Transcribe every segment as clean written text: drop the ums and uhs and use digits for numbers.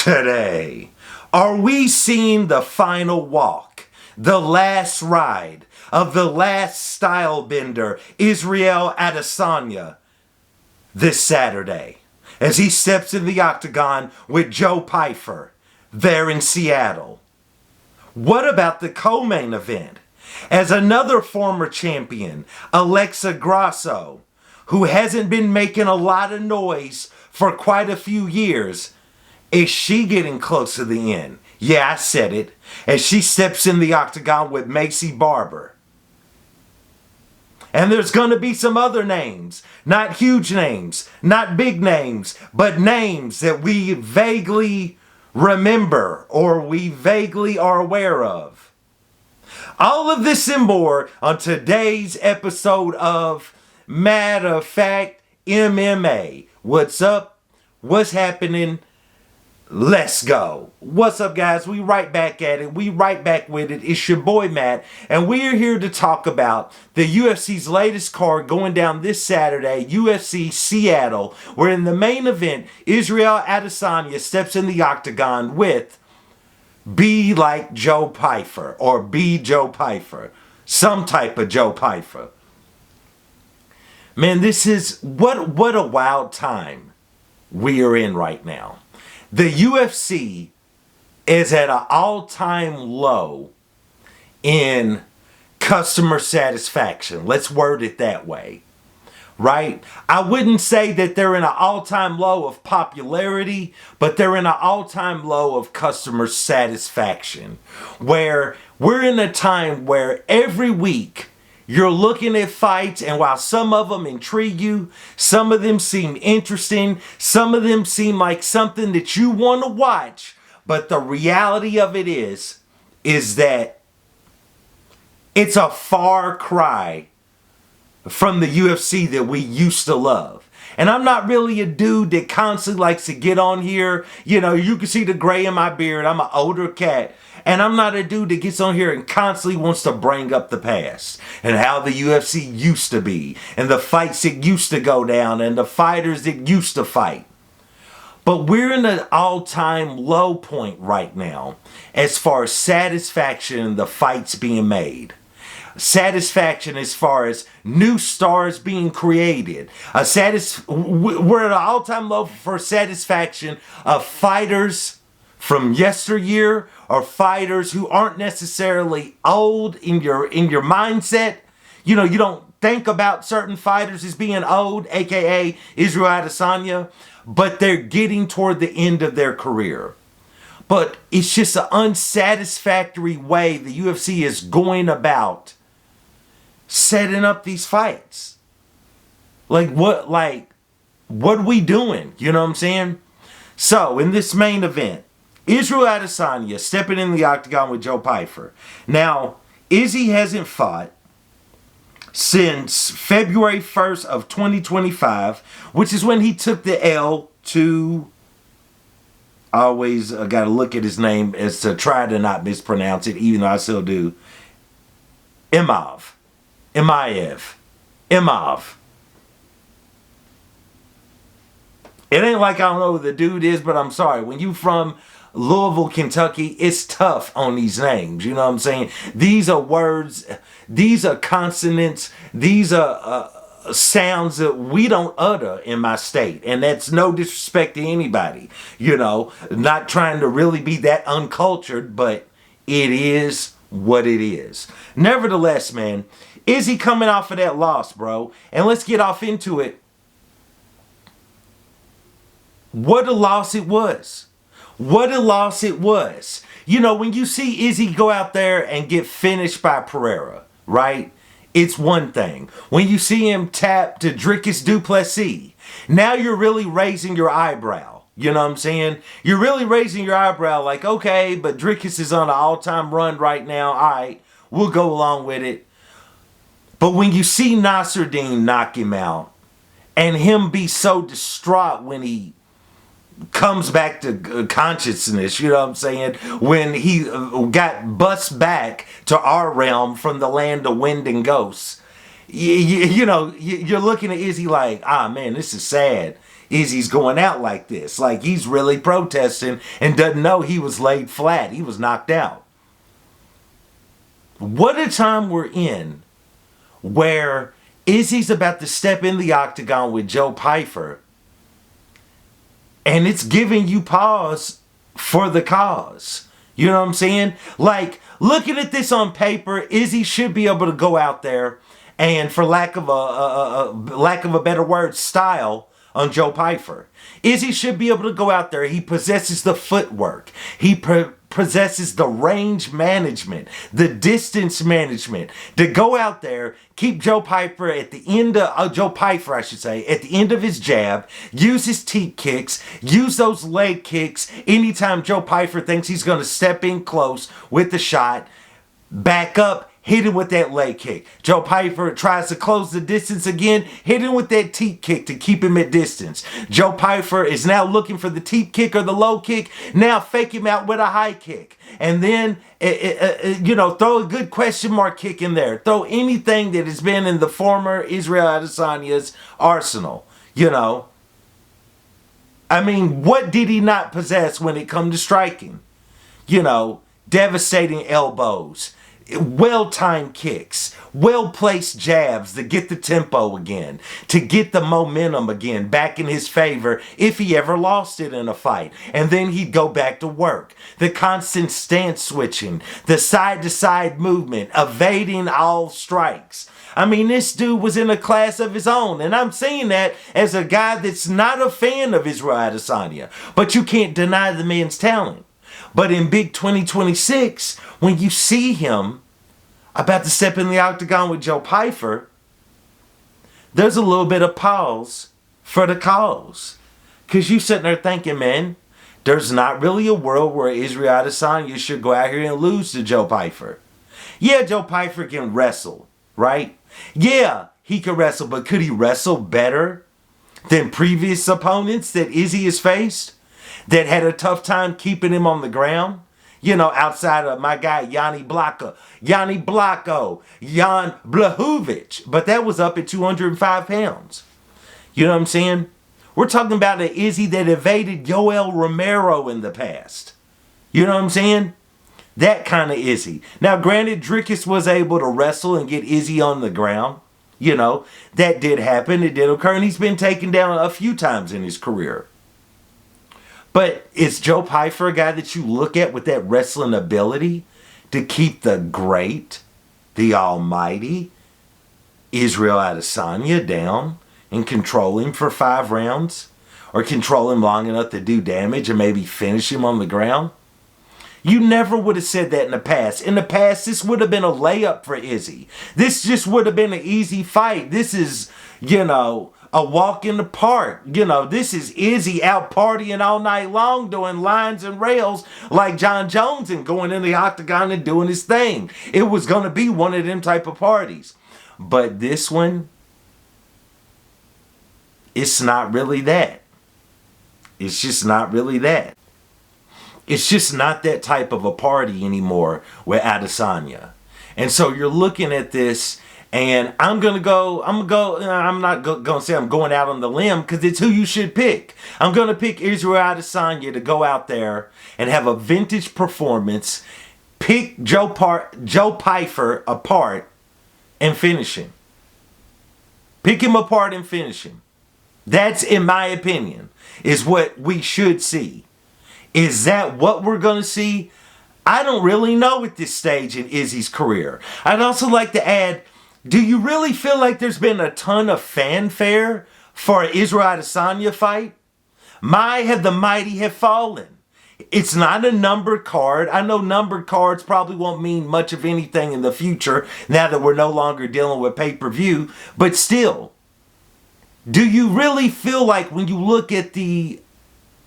today. Are we seeing the final walk, the last ride of the last style bender, Israel Adesanya, this Saturday, as he steps in the octagon with Joe Pyfer there in Seattle? What about the co-main event, as another former champion, Alexa Grasso, who hasn't been making a lot of noise for quite a few years, is she getting close to the end? Yeah, I said it. As she steps in the octagon with Maycee Barber. And there's going to be some other names. Not huge names, not big names, but names that we vaguely remember or we vaguely are aware of. All of this and more on today's episode of Matter of Fact MMA. What's up? What's happening? Let's go. What's up, guys? We right back at it. We right back with it. It's your boy Matt, and we are here to talk about the UFC's latest card going down this Saturday, UFC Seattle, where in the main event, Israel Adesanya steps in the octagon with Be Like Joe Pyfer, or Be Joe Pyfer, some type of Joe Pyfer. Man, this is what a wild time we are in right now. The UFC is at an all-time low in customer satisfaction. Let's word it that way, right? I wouldn't say that they're in an all-time low of popularity, but they're in an all-time low of customer satisfaction, where we're in a time where every week you're looking at fights, and while some of them intrigue you, some of them seem interesting, some of them seem like something that you want to watch, but the reality of it is that it's a far cry from the UFC that we used to love. And I'm not really a dude that constantly likes to get on here. You know, you can see the gray in my beard. I'm an older cat. And I'm not a dude that gets on here and constantly wants to bring up the past and how the UFC used to be and the fights that used to go down and the fighters that used to fight. But we're in an all-time low point right now as far as satisfaction in the fights being made. Satisfaction as far as new stars being created. We're at an all-time low for satisfaction of fighters from yesteryear, or fighters who aren't necessarily old in your mindset. You know, you don't think about certain fighters as being old, aka Israel Adesanya, but they're getting toward the end of their career. But it's just an unsatisfactory way the UFC is going about setting up these fights. Like what are we doing? You know what I'm saying? So in this main event, Israel Adesanya stepping in the octagon with Joe Pyfer. Now, Izzy hasn't fought since February 1st of 2025, which is when he took the L to, I always got to look at his name as to try to not mispronounce it, even though I still do, Imov. It ain't like I don't know who the dude is, but I'm sorry. When you from Louisville, Kentucky, it's tough on these names. You know what I'm saying? These are words, these are consonants, these are sounds that we don't utter in my state. And that's no disrespect to anybody. You know, not trying to really be that uncultured, but it is what it is. Nevertheless, man, is he coming off of that loss, bro? And let's get off into it. What a loss it was. What a loss it was. You know, when you see Izzy go out there and get finished by Pereira, right? It's one thing. When you see him tap to Dricus du Plessis, now you're really raising your eyebrow. You know what I'm saying? You're really raising your eyebrow like, okay, but Dricus is on an all-time run right now. All right, we'll go along with it. But when you see Nasruddin knock him out and him be so distraught when he comes back to consciousness, you know what I'm saying? When he got bussed back to our realm from the land of wind and ghosts. You know, you're looking at Izzy like, ah, man, this is sad. Izzy's going out like this. Like he's really protesting and doesn't know he was laid flat. He was knocked out. What a time we're in where Izzy's about to step in the octagon with Joe Pyfer, and it's giving you pause for the cause. You know what I'm saying? Like, looking at this on paper, Izzy should be able to go out there and, for lack of a better word, style on Joe Pyfer. Izzy should be able to go out there. He possesses the footwork. He possesses the range management, the distance management to go out there, keep Joe Pyfer at the end of Joe Pyfer, I should say, at the end of his jab, use his teep kicks, use those leg kicks anytime Joe Pyfer thinks he's going to step in close with the shot, back up, hit him with that leg kick. Joe Pyfer tries to close the distance again, hit him with that teep kick to keep him at distance. Joe Pyfer is now looking for the teep kick or the low kick, now fake him out with a high kick. And then, throw a good question mark kick in there. Throw anything that has been in the former Israel Adesanya's arsenal, I mean, what did he not possess when it come to striking? Devastating elbows, well-timed kicks, well-placed jabs to get the tempo again, to get the momentum again back in his favor if he ever lost it in a fight. And then he'd go back to work. The constant stance switching, the side-to-side movement, evading all strikes. I mean, this dude was in a class of his own, and I'm saying that as a guy that's not a fan of Israel Adesanya, but you can't deny the man's talent. But in big 2026, when you see him about to step in the octagon with Joe Pyfer, there's a little bit of pause for the cause. Because you sitting there thinking, man, there's not really a world where Israel Adesanya should go out here and lose to Joe Pyfer. Yeah, Joe Pyfer can wrestle, right? Yeah, he can wrestle, but could he wrestle better than previous opponents that Izzy has faced that had a tough time keeping him on the ground? Outside of my guy Jan Blachowicz, Jan Blachowicz, but that was up at 205 pounds. You know what I'm saying? We're talking about an Izzy that evaded Yoel Romero in the past. You know what I'm saying? That kind of Izzy. Now, granted, Dricus was able to wrestle and get Izzy on the ground. That did happen. It did occur, and he's been taken down a few times in his career. But is Joe Pyfer a guy that you look at with that wrestling ability to keep the great, the almighty Israel Adesanya down and control him for 5 rounds? Or control him long enough to do damage and maybe finish him on the ground? You never would have said that in the past. In the past, this would have been a layup for Izzy. This just would have been an easy fight. This is, a walk in the park. This is Izzy out partying all night long, doing lines and rails like John Jones and going in the octagon and doing his thing. It was going to be one of them type of parties. But this one, it's not really that. It's just not really that. It's just not that type of a party anymore with Adesanya. And so you're looking at this, and I'm not going to say I'm going out on the limb because it's who you should pick. I'm going to pick Israel Adesanya to go out there and have a vintage performance, pick Joe Pyfer apart and finish him. Pick him apart and finish him. That's, in my opinion, is what we should see. Is that what we're going to see? I don't really know at this stage in Izzy's career. I'd also like to add, do you really feel like there's been a ton of fanfare for an Israel Adesanya fight? Have the mighty have fallen. It's not a numbered card. I know numbered cards probably won't mean much of anything in the future now that we're no longer dealing with pay-per-view. But still, do you really feel like when you look at the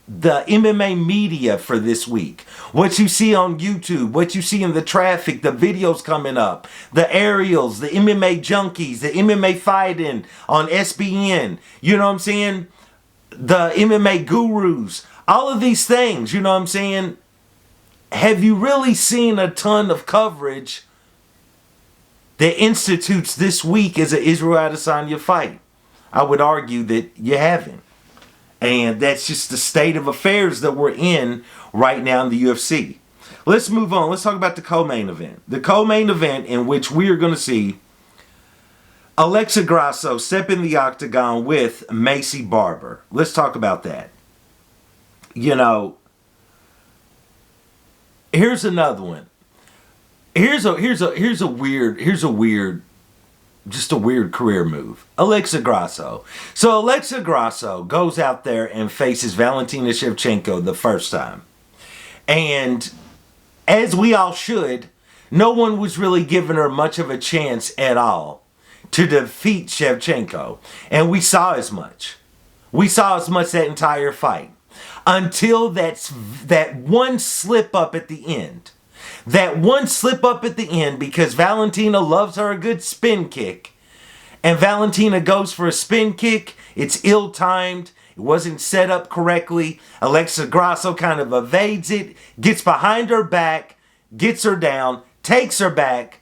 MMA media for this week, what you see on YouTube, what you see in the traffic, the videos coming up, the aerials, the MMA junkies, the MMA fighting on SBN, you know what I'm saying? The MMA gurus, all of these things, you know what I'm saying? Have you really seen a ton of coverage that institutes this week as an Israel Adesanya fight? I would argue that you haven't. And that's just the state of affairs that we're in right now in the UFC. Let's move on. Let's talk about the co-main event. The co-main event in which we are going to see Alexa Grasso step in the octagon with Maycee Barber. Let's talk about that. You know, here's another one. Here's a weird career move. Alexa Grasso. So Alexa Grasso goes out there and faces Valentina Shevchenko the first time. And as we all should, no one was really giving her much of a chance at all to defeat Shevchenko. And we saw as much. We saw as much that entire fight. Until that one slip up at the end. That one slip up at the end, because Valentina loves her a good spin kick. And Valentina goes for a spin kick. It's ill-timed. It wasn't set up correctly. Alexa Grasso kind of evades it, gets behind her back, gets her down, takes her back,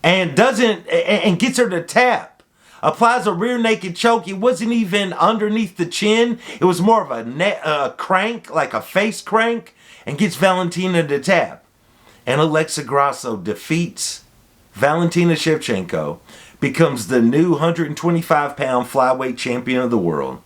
and gets her to tap. Applies a rear naked choke. It wasn't even underneath the chin. It was more of a crank, like a face crank, and gets Valentina to tap. And Alexa Grasso defeats Valentina Shevchenko, becomes the new 125-pound flyweight champion of the world,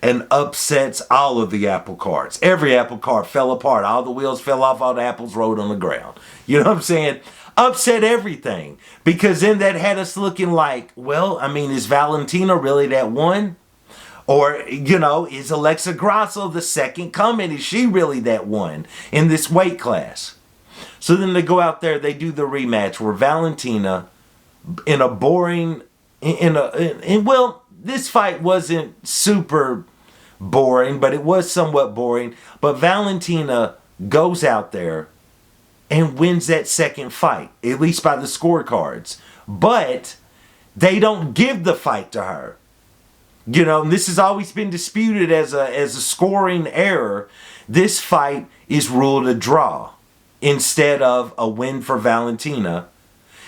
and upsets all of the apple carts. Every apple cart fell apart. All the wheels fell off. All the apples rolled on the ground. You know what I'm saying? Upset everything. Because then that had us looking like, well, I mean, is Valentina really that one? Or, you know, is Alexa Grasso the second coming? Is she really that one in this weight class? So then they go out there, they do the rematch where Valentina, in a boring, well, this fight wasn't super boring, but it was somewhat boring. But Valentina goes out there and wins that second fight, at least by the scorecards. But they don't give the fight to her. You know, and this has always been disputed as a scoring error. This fight is ruled a draw instead of a win for Valentina.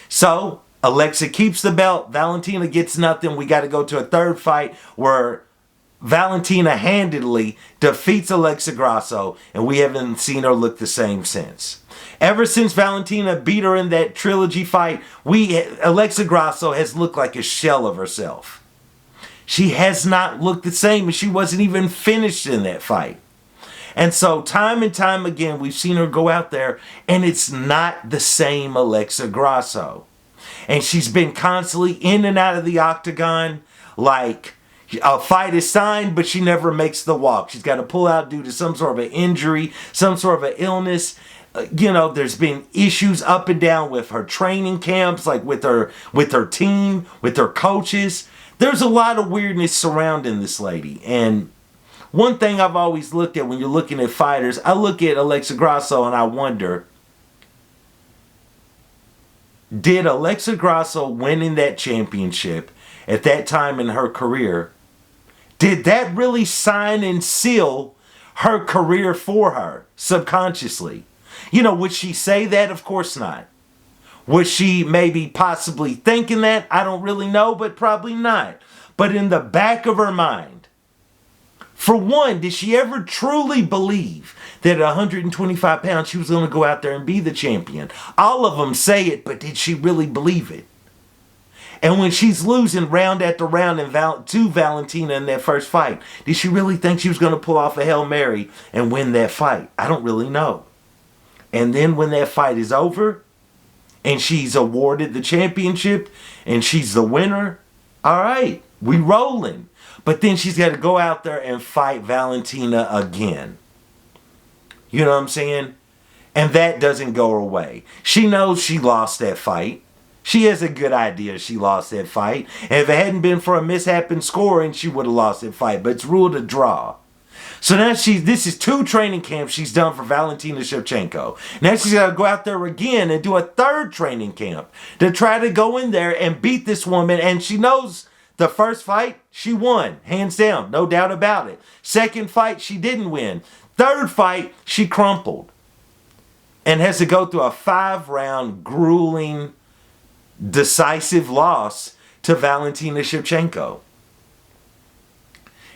So Alexa keeps the belt. Valentina gets nothing. We got to go to a third fight where Valentina handedly defeats Alexa Grasso, and we haven't seen her look the same since. Ever since Valentina beat her in that trilogy fight, Alexa Grasso has looked like a shell of herself. She has not looked the same, and she wasn't even finished in that fight. And so time and time again, we've seen her go out there, and it's not the same Alexa Grasso. And she's been constantly in and out of the octagon, like a fight is signed, but she never makes the walk. She's got to pull out due to some sort of an injury, some sort of an illness. You know, there's been issues up and down with her training camps, like with her team, with her coaches. There's a lot of weirdness surrounding this lady. And one thing I've always looked at when you're looking at fighters, I look at Alexa Grasso and I wonder, did Alexa Grasso winning that championship at that time in her career, did that really sign and seal her career for her subconsciously? You know, would she say that? Of course not. Was she maybe possibly thinking that? I don't really know, but probably not. But in the back of her mind, for one, did she ever truly believe that at 125 pounds she was going to go out there and be the champion? All of them say it, but did she really believe it? And when she's losing round after round to Valentina in that first fight, did she really think she was going to pull off a Hail Mary and win that fight? I don't really know. And then when that fight is over and she's awarded the championship and she's the winner, all right, we rolling. But then she's got to go out there and fight Valentina again. You know what I'm saying? And that doesn't go her way. She knows she lost that fight. She has a good idea she lost that fight. And if it hadn't been for a mishap in scoring, she would have lost that fight. But it's ruled a draw. So now this is 2 training camps she's done for Valentina Shevchenko. Now she's got to go out there again and do a 3rd training camp to try to go in there and beat this woman. And she knows the first fight, she won. Hands down. No doubt about it. Second fight, she didn't win. 3rd fight, she crumpled. And has to go through a 5-round grueling, decisive loss to Valentina Shevchenko.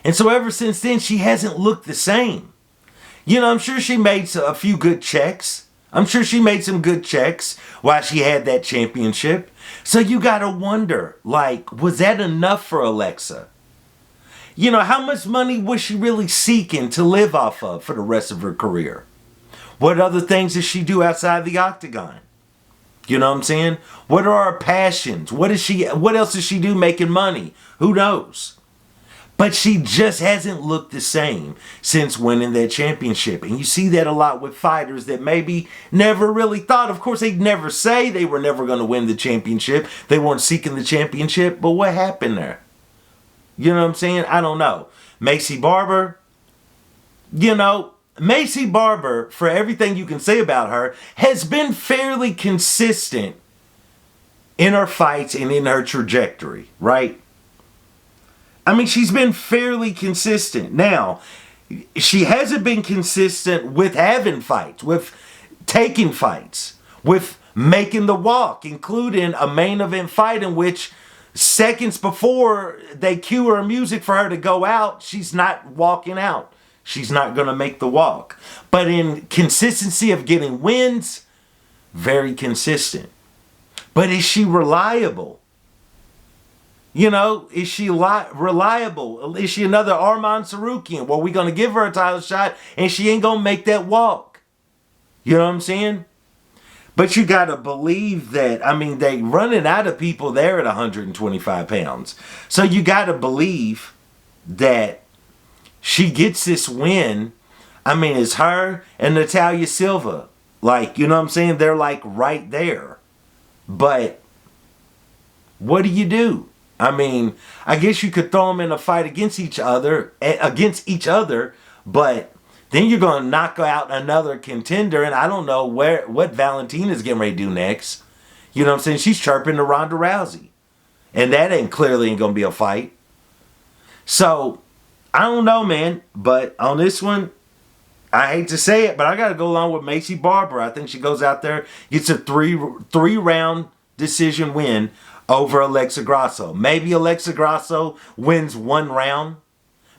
And so ever since then, she hasn't looked the same. You know, I'm sure she made a few good checks. I'm sure she made some good checks while she had that championship. So you got to wonder, like, was that enough for Alexa? You know, how much money was she really seeking to live off of for the rest of her career? What other things does she do outside the octagon? You know what I'm saying? What are her passions? What else does she do making money? Who knows? But she just hasn't looked the same since winning that championship. And you see that a lot with fighters that maybe never really thought. Of course, they'd never say they were never going to win the championship. They weren't seeking the championship. But what happened there? You know what I'm saying? I don't know. Maycee Barber, you know, Maycee Barber, for everything you can say about her, has been fairly consistent in her fights and in her trajectory, right? I mean, she's been fairly consistent. Now, she hasn't been consistent with having fights, with taking fights, with making the walk, including a main event fight in which seconds before they cue her music for her to go out, she's not walking out. She's not going to make the walk. But in consistency of getting wins, very consistent. But is she reliable? You know, is she reliable? Is she another Arman Sarukian? Well, we're going to give her a title shot and she ain't going to make that walk. You know what I'm saying? But you got to believe that, I mean, they running out of people there at 125 pounds. So you got to believe that she gets this win. I mean, it's her and Natalia Silva. Like, you know what I'm saying? They're like right there. But what do you do? I mean, I guess you could throw them in a fight against each other, but then you're going to knock out another contender, and I don't know what Valentina's getting ready to do next. You know what I'm saying? She's chirping to Ronda Rousey, and that clearly ain't going to be a fight. So, I don't know, man, but on this one, I hate to say it, but I got to go along with Maycee Barber. I think she goes out there, gets a three-round decision win over Alexa Grasso. Maybe Alexa Grasso wins one round.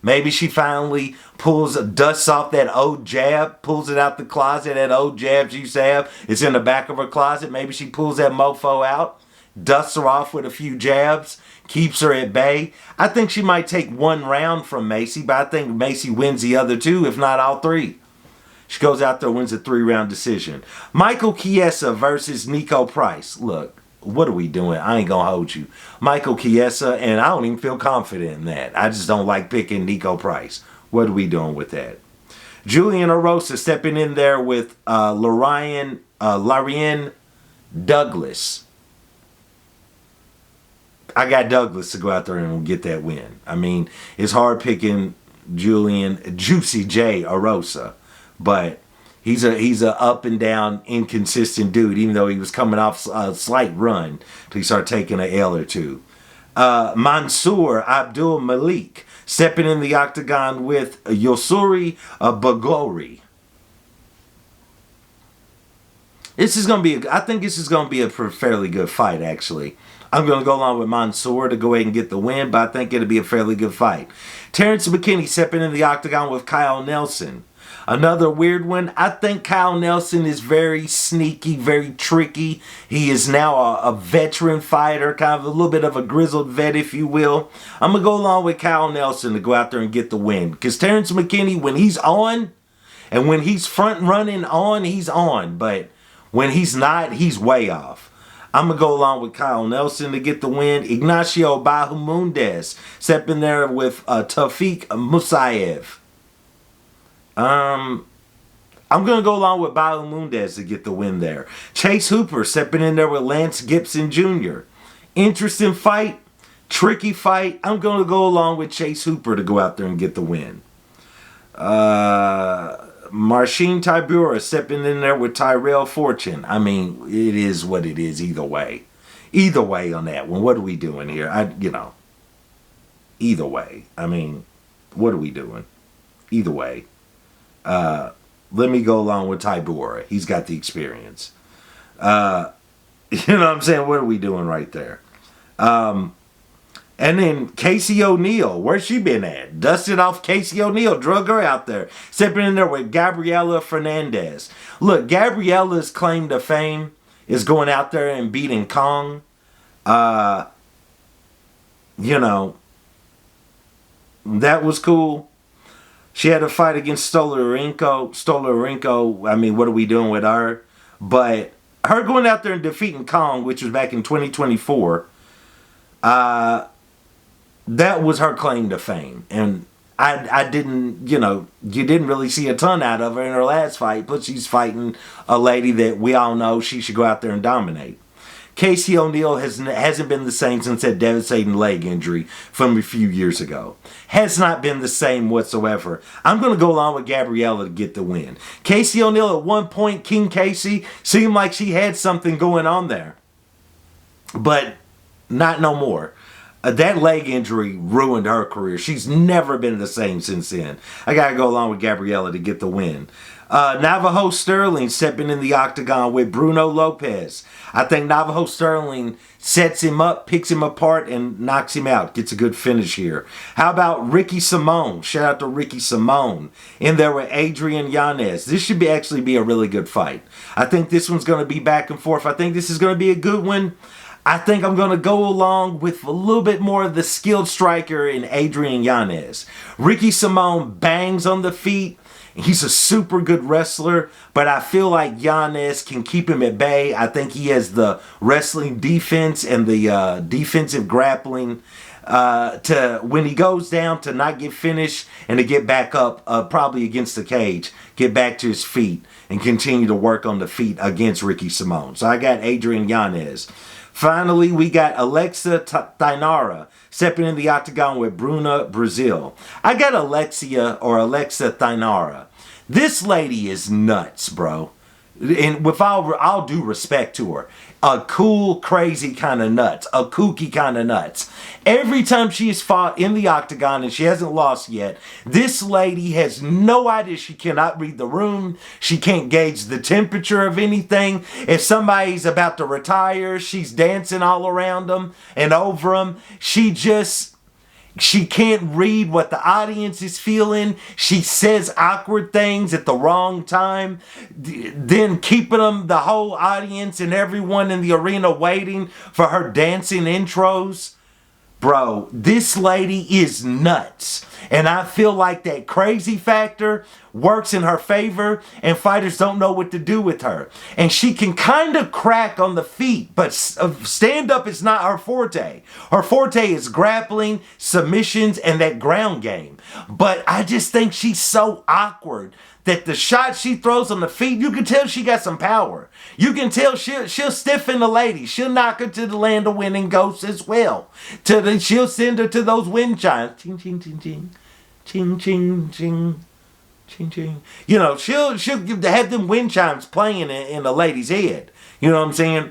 Maybe she finally dusts off that old jab, pulls it out the closet, that old jab she used to have. It's in the back of her closet. Maybe she pulls that mofo out, dusts her off with a few jabs, keeps her at bay. I think she might take one round from Maycee, but I think Maycee wins the other two, if not all three. She goes out there and wins a 3-round decision. Michael Chiesa versus Nico Price. Look, what are we doing? I ain't going to hold you. Michael Chiesa, and I don't even feel confident in that. I just don't like picking Nico Price. What are we doing with that? Julian Erosa stepping in there with Larian Douglas. I got Douglas to go out there and get that win. I mean, it's hard picking Juicy J Erosa, but he's a up and down, inconsistent dude, even though he was coming off a slight run till he started taking an L or two. Mansour Abdul Malik stepping in the octagon with Yosuri Bagori. I think this is going to be a fairly good fight, actually. I'm going to go along with Mansour to go ahead and get the win, but I think it'll be a fairly good fight. Terrence McKinney stepping in the octagon with Kyle Nelson. Another weird one. I think Kyle Nelson is very sneaky, very tricky. He is now a veteran fighter, kind of a little bit of a grizzled vet, if you will. I'm going to go along with Kyle Nelson to go out there and get the win. Because Terrence McKinney, when he's on, and when he's front running on, he's on. But when he's not, he's way off. I'm going to go along with Kyle Nelson to get the win. Ignacio Bahamondes stepping there with Taufik Musayev. I'm going to go along with Bahamondes to get the win there. Chase Hooper stepping in there with Lance Gibson Jr. Interesting fight. Tricky fight. I'm going to go along with Chase Hooper to go out there and get the win. Marcin Tybura stepping in there with Tyrell Fortune. I mean, it is what it is either way. Either way on that one. What are we doing here? Either way. I mean, what are we doing? Either way. Let me go along with Tybura. He's got the experience. You know what I'm saying? What are we doing right there? And then Casey O'Neill, where's she been at? Dusted off Casey O'Neill, drug her out there. Stepping in there with Gabriela Fernandez. Look, Gabriela's claim to fame is going out there and beating Kong. You know, that was cool. She had a fight against Stolarenko. I mean, what are we doing with her? But her going out there and defeating Kong, which was back in 2024, that was her claim to fame. And I didn't, you didn't really see a ton out of her in her last fight, but she's fighting a lady that we all know she should go out there and dominate. Casey O'Neill hasn't been the same since that devastating leg injury from a few years ago. Has not been the same whatsoever. I'm going to go along with Gabriella to get the win. Casey O'Neill, at one point, King Casey, seemed like she had something going on there. But not no more. That leg injury ruined her career. She's never been the same since then. I got to go along with Gabriella to get the win. Navajo Sterling stepping in the octagon with Bruno Lopez. I think Navajo Sterling sets him up, picks him apart, and knocks him out. Gets a good finish here. How about Ricky Simone? Shout out to Ricky Simone. In there with Adrian Yanez. This should actually be a really good fight. I think this one's going to be back and forth. I think this is going to be a good one. I think I'm going to go along with a little bit more of the skilled striker in Adrian Yanez. Ricky Simone bangs on the feet. He's a super good wrestler, but I feel like Yanez can keep him at bay. I think he has the wrestling defense and the defensive grappling to, when he goes down, to not get finished and to get back up, probably against the cage, get back to his feet and continue to work on the feet against Ricky Simone. So I got Adrian Yanez. Finally, we got Alexa Tainara stepping in the octagon with Bruna Brazil. I got Alexa Tainara. This lady is nuts, bro. And with all due respect to her, a cool, crazy kind of nuts, a kooky kind of nuts. Every time she has fought in the octagon and she hasn't lost yet, this lady has no idea. She cannot read the room. She can't gauge the temperature of anything. If somebody's about to retire, she's dancing all around them and over them. She can't read what the audience is feeling. She says awkward things at the wrong time, then keeping the whole audience and everyone in the arena waiting for her dancing intros. Bro, this lady is nuts. And I feel like that crazy factor works in her favor and fighters don't know what to do with her. And she can kind of crack on the feet, but stand-up is not her forte. Her forte is grappling, submissions, and that ground game. But I just think she's so awkward that the shot she throws on the feet, you can tell she got some power. You can tell she'll stiffen the lady. She'll knock her to the land of winning ghosts as well. She'll send her to those wind chimes. Ching, ching, ching, ching. Ching, ching, ching. Ching, ching. She'll have them wind chimes playing in the lady's head. You know what I'm saying?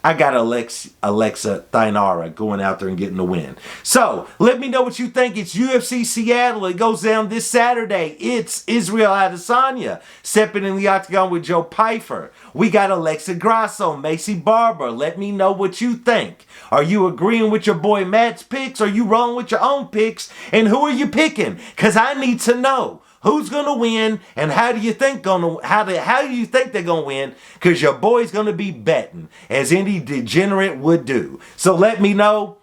I got Alexa Tainara going out there and getting the win. So, let me know what you think. It's UFC Seattle. It goes down this Saturday. It's Israel Adesanya stepping in the octagon with Joe Pyfer. We got Alexa Grasso, Maycee Barber. Let me know what you think. Are you agreeing with your boy Matt's picks? Are you wrong with your own picks? And who are you picking? Because I need to know. Who's gonna win, and how do you think they're gonna win? Because your boy's gonna be betting, as any degenerate would do. So let me know.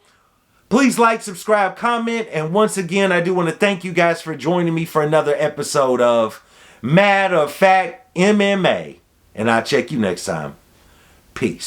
Please like, subscribe, comment, and once again, I do want to thank you guys for joining me for another episode of Matter of Fact MMA. And I'll check you next time. Peace.